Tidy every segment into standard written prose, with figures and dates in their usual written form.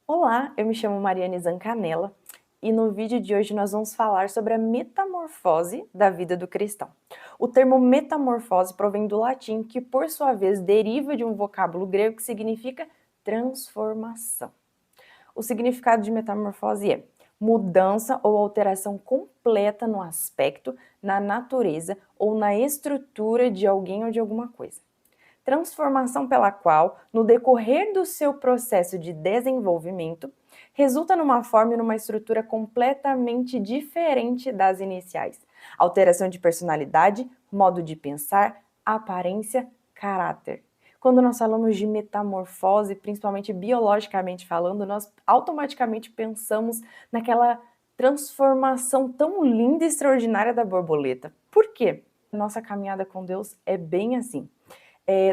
Olá, eu me chamo Mariane Zancanella e no vídeo de hoje nós vamos falar sobre a metamorfose da vida do cristão. O termo metamorfose provém do latim, que por sua vez deriva de um vocábulo grego que significa transformação. O significado de metamorfose é mudança ou alteração completa no aspecto, na natureza ou na estrutura de alguém ou de alguma coisa. Transformação pela qual, no decorrer do seu processo de desenvolvimento, resulta numa forma e numa estrutura completamente diferente das iniciais. Alteração de personalidade, modo de pensar, aparência, caráter. Quando nós falamos de metamorfose, principalmente biologicamente falando, nós automaticamente pensamos naquela transformação tão linda e extraordinária da borboleta. Por quê? Nossa caminhada com Deus é bem assim.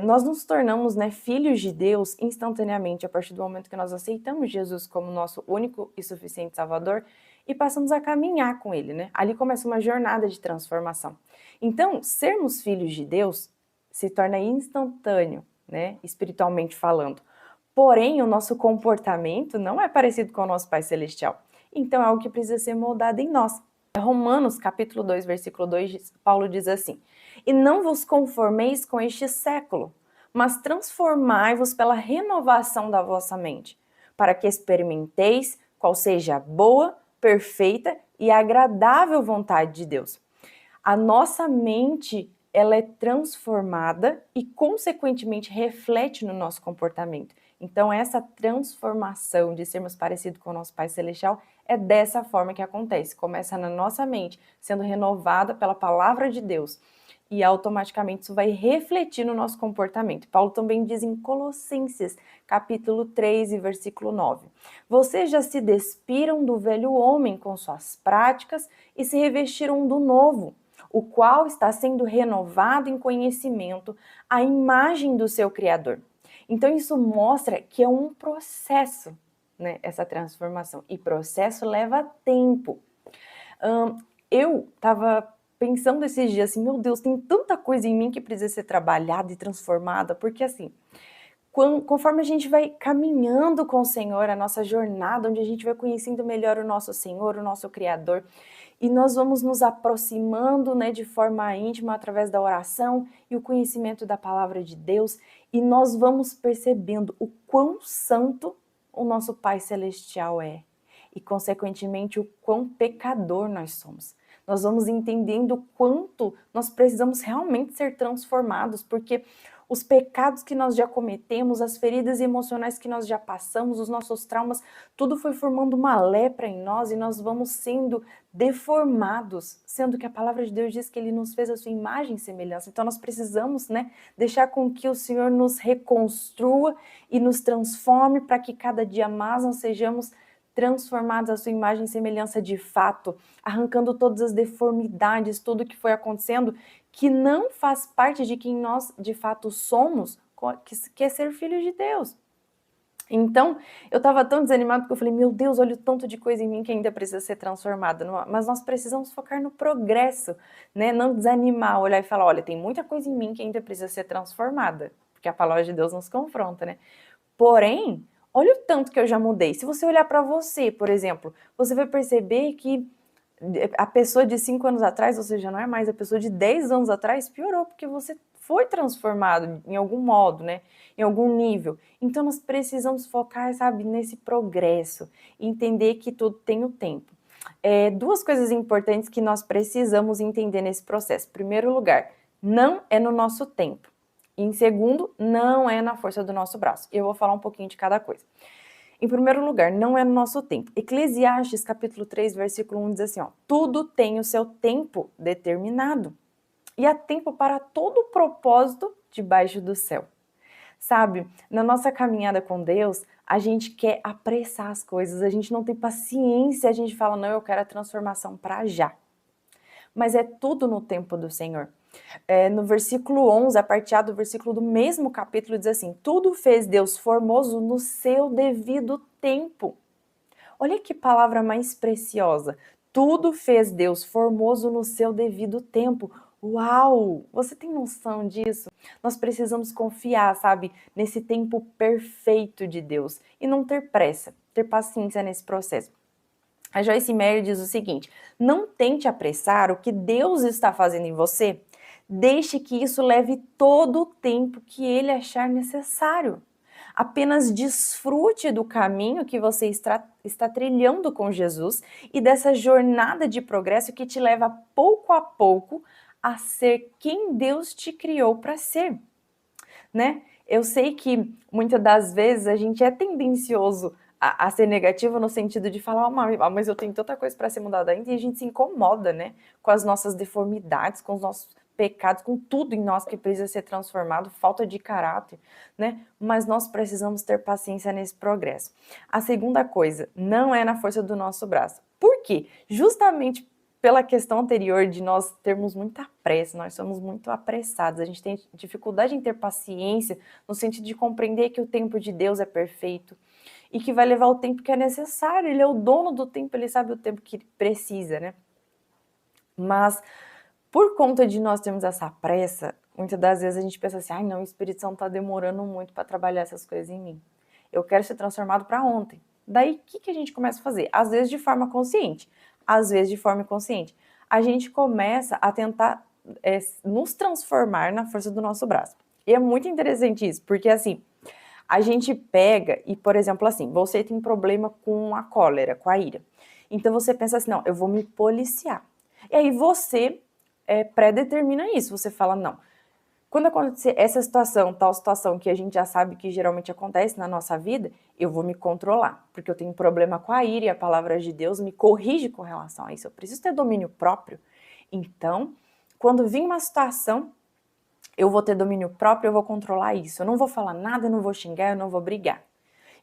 Nós nos tornamos, filhos de Deus instantaneamente a partir do momento que nós aceitamos Jesus como nosso único e suficiente Salvador e passamos a caminhar com Ele, Ali começa uma jornada de transformação. Então, sermos filhos de Deus se torna instantâneo, espiritualmente falando. Porém, o nosso comportamento não é parecido com o nosso Pai Celestial. Então, é algo que precisa ser moldado em nós. Romanos, capítulo 2, versículo 2, Paulo diz assim: E não vos conformeis com este século, mas transformai-vos pela renovação da vossa mente, para que experimenteis qual seja a boa, perfeita e agradável vontade de Deus. A nossa mente, ela é transformada e, consequentemente, reflete no nosso comportamento. Então, essa transformação de sermos parecidos com o nosso Pai Celestial é dessa forma que acontece. Começa na nossa mente, sendo renovada pela palavra de Deus. E automaticamente isso vai refletir no nosso comportamento. Paulo também diz em Colossenses, capítulo 3 e versículo 9. Vocês já se despiram do velho homem com suas práticas e se revestiram do novo, o qual está sendo renovado em conhecimento à imagem do seu Criador. Então isso mostra que é um processo, essa transformação. E processo leva tempo. Eu estava pensando esses dias assim, meu Deus, tem tanta coisa em mim que precisa ser trabalhada e transformada, porque assim, conforme a gente vai caminhando com o Senhor, a nossa jornada, onde a gente vai conhecendo melhor o nosso Senhor, o nosso Criador, e nós vamos nos aproximando, de forma íntima através da oração e o conhecimento da palavra de Deus, e nós vamos percebendo o quão santo o nosso Pai Celestial é, e consequentemente o quão pecador nós somos. Nós vamos entendendo o quanto nós precisamos realmente ser transformados, porque os pecados que nós já cometemos, as feridas emocionais que nós já passamos, os nossos traumas, tudo foi formando uma lepra em nós e nós vamos sendo deformados, sendo que a palavra de Deus diz que Ele nos fez a sua imagem e semelhança. Então nós precisamos, deixar com que o Senhor nos reconstrua e nos transforme para que cada dia mais nós sejamos transformados à sua imagem e semelhança de fato, arrancando todas as deformidades, tudo que foi acontecendo, que não faz parte de quem nós de fato somos, que é ser filhos de Deus. Então, eu estava tão desanimada porque eu falei, meu Deus, olha o tanto de coisa em mim que ainda precisa ser transformada. Mas nós precisamos focar no progresso, não desanimar, olhar e falar, olha, tem muita coisa em mim que ainda precisa ser transformada, porque a palavra de Deus nos confronta, Porém, olha o tanto que eu já mudei. Se você olhar para você, por exemplo, você vai perceber que a pessoa de 5 anos atrás, ou seja, não é mais a pessoa de 10 anos atrás, piorou, porque você foi transformado em algum modo, em algum nível. Então nós precisamos focar, nesse progresso, entender que tudo tem o tempo. Duas coisas importantes que nós precisamos entender nesse processo. Em primeiro lugar, não é no nosso tempo. E em segundo, não é na força do nosso braço. Eu vou falar um pouquinho de cada coisa. Em primeiro lugar, não é no nosso tempo. Eclesiastes, capítulo 3, versículo 1 diz assim, tudo tem o seu tempo determinado. E há tempo para todo o propósito debaixo do céu. Sabe, na nossa caminhada com Deus, a gente quer apressar as coisas, a gente não tem paciência, a gente fala, não, eu quero a transformação para já. Mas é tudo no tempo do Senhor. No versículo 11, a parte A do versículo do mesmo capítulo diz assim, tudo fez Deus formoso no seu devido tempo. Olha que palavra mais preciosa. Tudo fez Deus formoso no seu devido tempo. Uau! Você tem noção disso? Nós precisamos confiar, sabe, nesse tempo perfeito de Deus e não ter pressa, ter paciência nesse processo. A Joyce Meyer diz o seguinte: não tente apressar o que Deus está fazendo em você. Deixe que isso leve todo o tempo que ele achar necessário. Apenas desfrute do caminho que você está trilhando com Jesus e dessa jornada de progresso que te leva pouco a pouco a ser quem Deus te criou para ser, né? Eu sei que muitas das vezes a gente é tendencioso a ser negativo no sentido de falar, mas eu tenho tanta coisa para ser mudada ainda, e a gente se incomoda, né? Com as nossas deformidades, com os nossos pecados, com tudo em nós que precisa ser transformado, falta de caráter, né? Mas nós precisamos ter paciência nesse progresso. A segunda coisa, não é na força do nosso braço. Por quê? Justamente pela questão anterior de nós termos muita pressa, nós somos muito apressados, a gente tem dificuldade em ter paciência, no sentido de compreender que o tempo de Deus é perfeito e que vai levar o tempo que é necessário, ele é o dono do tempo, ele sabe o tempo que precisa, né? Mas por conta de nós termos essa pressa, muitas das vezes a gente pensa assim, não, o Espírito Santo está demorando muito para trabalhar essas coisas em mim. Eu quero ser transformado para ontem. Daí, o que a gente começa a fazer? Às vezes de forma consciente, às vezes de forma inconsciente. A gente começa a tentar nos transformar na força do nosso braço. E é muito interessante isso, porque assim, a gente pega e, por exemplo, assim, você tem problema com a cólera, com a ira. Então você pensa assim, não, eu vou me policiar. E aí você pré-determina isso, você fala, não, quando acontecer essa situação, tal situação que a gente já sabe que geralmente acontece na nossa vida, eu vou me controlar, porque eu tenho problema com a ira e a palavra de Deus me corrige com relação a isso. Eu preciso ter domínio próprio. Então, quando vir uma situação, eu vou ter domínio próprio, eu vou controlar isso. Eu não vou falar nada, eu não vou xingar, eu não vou brigar.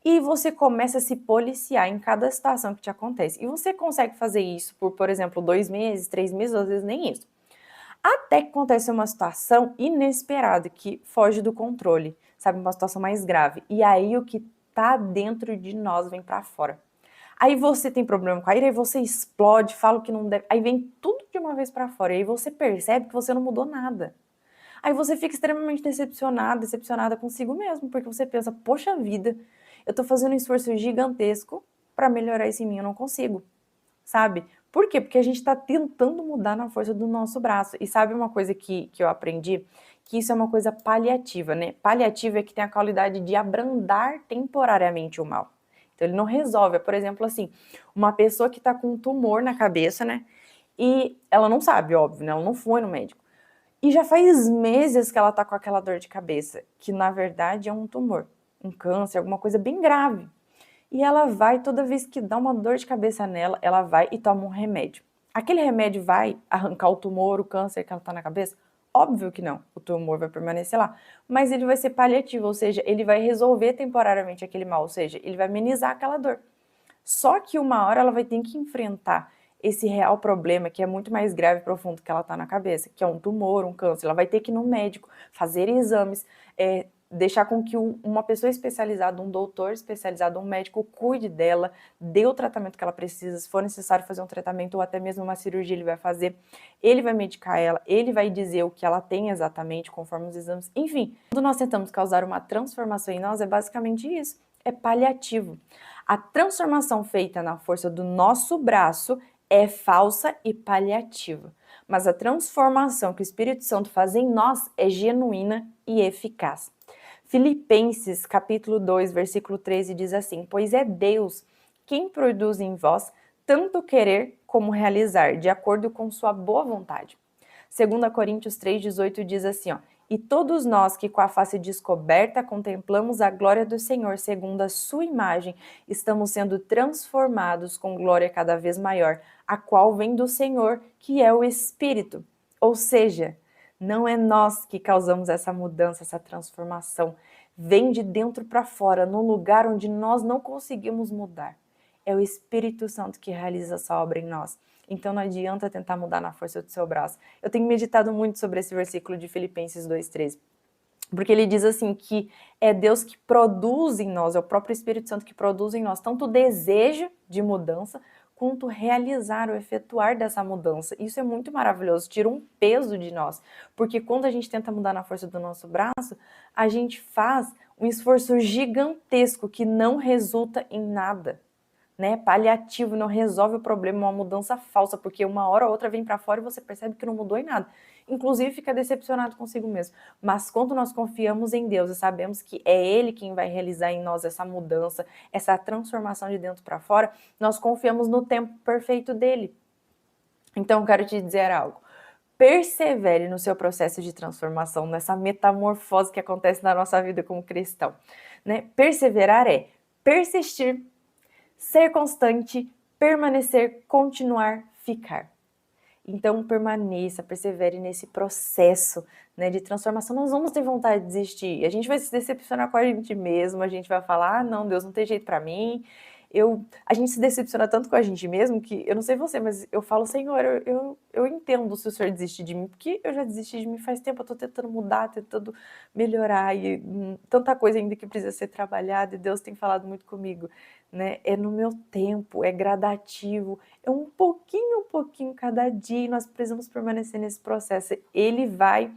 E você começa a se policiar em cada situação que te acontece. E você consegue fazer isso por exemplo, 2 meses, 3 meses, às vezes nem isso. Até que acontece uma situação inesperada que foge do controle, sabe? Uma situação mais grave. E aí o que tá dentro de nós vem para fora. Aí você tem problema com a ira, aí você explode, fala o que não deve, aí vem tudo de uma vez para fora. E aí você percebe que você não mudou nada. Aí você fica extremamente decepcionada consigo mesmo, porque você pensa, poxa vida, eu tô fazendo um esforço gigantesco para melhorar isso em mim, eu não consigo, sabe? Por quê? Porque a gente tá tentando mudar na força do nosso braço. E sabe uma coisa que eu aprendi? Que isso é uma coisa paliativa, né? Paliativa é que tem a qualidade de abrandar temporariamente o mal. Então ele não resolve. Por exemplo, assim, uma pessoa que tá com um tumor na cabeça, né? E ela não sabe, óbvio, né? Ela não foi no médico. E já faz meses que ela tá com aquela dor de cabeça, que na verdade é um tumor, um câncer, alguma coisa bem grave. E ela vai, toda vez que dá uma dor de cabeça nela, ela vai e toma um remédio. Aquele remédio vai arrancar o tumor, o câncer que ela tá na cabeça? Óbvio que não, o tumor vai permanecer lá, mas ele vai ser paliativo, ou seja, ele vai resolver temporariamente aquele mal, ou seja, ele vai amenizar aquela dor. Só que uma hora ela vai ter que enfrentar esse real problema que é muito mais grave e profundo que ela tá na cabeça, que é um tumor, um câncer. Ela vai ter que ir no médico, fazer exames, deixar com que uma pessoa especializada, um doutor especializado, um médico cuide dela, dê o tratamento que ela precisa, se for necessário fazer um tratamento ou até mesmo uma cirurgia ele vai fazer, ele vai medicar ela, ele vai dizer o que ela tem exatamente conforme os exames, enfim. Quando nós tentamos causar uma transformação em nós é basicamente isso, é paliativo. A transformação feita na força do nosso braço é falsa e paliativa, mas a transformação que o Espírito Santo faz em nós é genuína e eficaz. Filipenses capítulo 2, versículo 13 diz assim, pois é Deus quem produz em vós tanto querer como realizar, de acordo com sua boa vontade. 2 Coríntios 3,18 diz assim, e todos nós que com a face descoberta contemplamos a glória do Senhor segundo a sua imagem, estamos sendo transformados com glória cada vez maior, a qual vem do Senhor, que é o Espírito. Ou seja, não é nós que causamos essa mudança, essa transformação. Vem de dentro para fora, num lugar onde nós não conseguimos mudar. É o Espírito Santo que realiza essa obra em nós. Então não adianta tentar mudar na força do seu braço. Eu tenho meditado muito sobre esse versículo de Filipenses 2,13. Porque ele diz assim que é Deus que produz em nós, é o próprio Espírito Santo que produz em nós tanto o desejo de mudança quanto realizar ou efetuar dessa mudança. Isso é muito maravilhoso, tira um peso de nós, porque quando a gente tenta mudar na força do nosso braço, a gente faz um esforço gigantesco que não resulta em nada, né? Paliativo, não resolve o problema, uma mudança falsa, porque uma hora ou outra vem para fora e você percebe que não mudou em nada. Inclusive fica decepcionado consigo mesmo. Mas quando nós confiamos em Deus e sabemos que é Ele quem vai realizar em nós essa mudança, essa transformação de dentro para fora, nós confiamos no tempo perfeito dele. Então eu quero te dizer algo. Persevere no seu processo de transformação, nessa metamorfose que acontece na nossa vida como cristão, né? Perseverar é persistir, ser constante, permanecer, continuar, ficar. Então permaneça, persevere nesse processo, né, de transformação. Nós vamos ter vontade de desistir, a gente vai se decepcionar com a gente mesmo, a gente vai falar, ah, não, Deus não tem jeito para mim. A gente se decepciona tanto com a gente mesmo que, eu não sei você, mas eu falo, Senhor, eu entendo se o Senhor desistir de mim, porque eu já desisti de mim faz tempo, eu tô tentando mudar, tentando melhorar, e tanta coisa ainda que precisa ser trabalhada, e Deus tem falado muito comigo, né? É no meu tempo, é gradativo, é um pouquinho cada dia, e nós precisamos permanecer nesse processo. Ele vai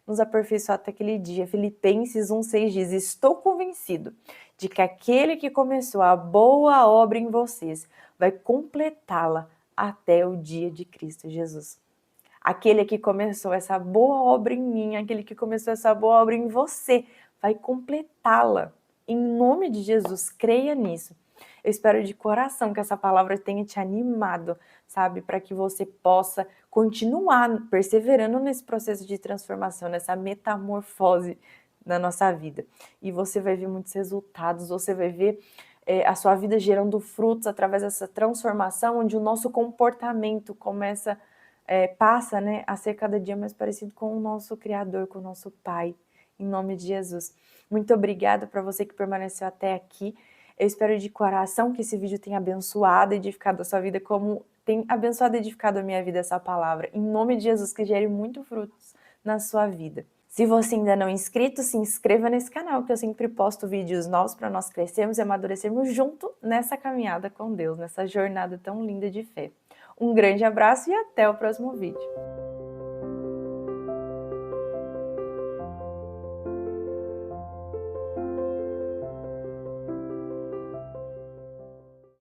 nos aperfeiçoar até aquele dia. Filipenses 1,6 diz, estou convencido de que aquele que começou a boa obra em vocês vai completá-la até o dia de Cristo Jesus. Aquele que começou essa boa obra em mim, aquele que começou essa boa obra em você, vai completá-la. Em nome de Jesus, creia nisso. Eu espero de coração que essa palavra tenha te animado, sabe? Para que você possa continuar perseverando nesse processo de transformação, nessa metamorfose na nossa vida. E você vai ver muitos resultados, você vai ver a sua vida gerando frutos através dessa transformação, onde o nosso comportamento passa, né, a ser cada dia mais parecido com o nosso Criador, com o nosso Pai, em nome de Jesus. Muito obrigada para você que permaneceu até aqui. Eu espero de coração que esse vídeo tenha abençoado e edificado a sua vida como tem abençoado e edificado a minha vida essa palavra. Em nome de Jesus, que gere muito frutos na sua vida. Se você ainda não é inscrito, se inscreva nesse canal, que eu sempre posto vídeos novos para nós crescermos e amadurecermos junto nessa caminhada com Deus, nessa jornada tão linda de fé. Um grande abraço e até o próximo vídeo.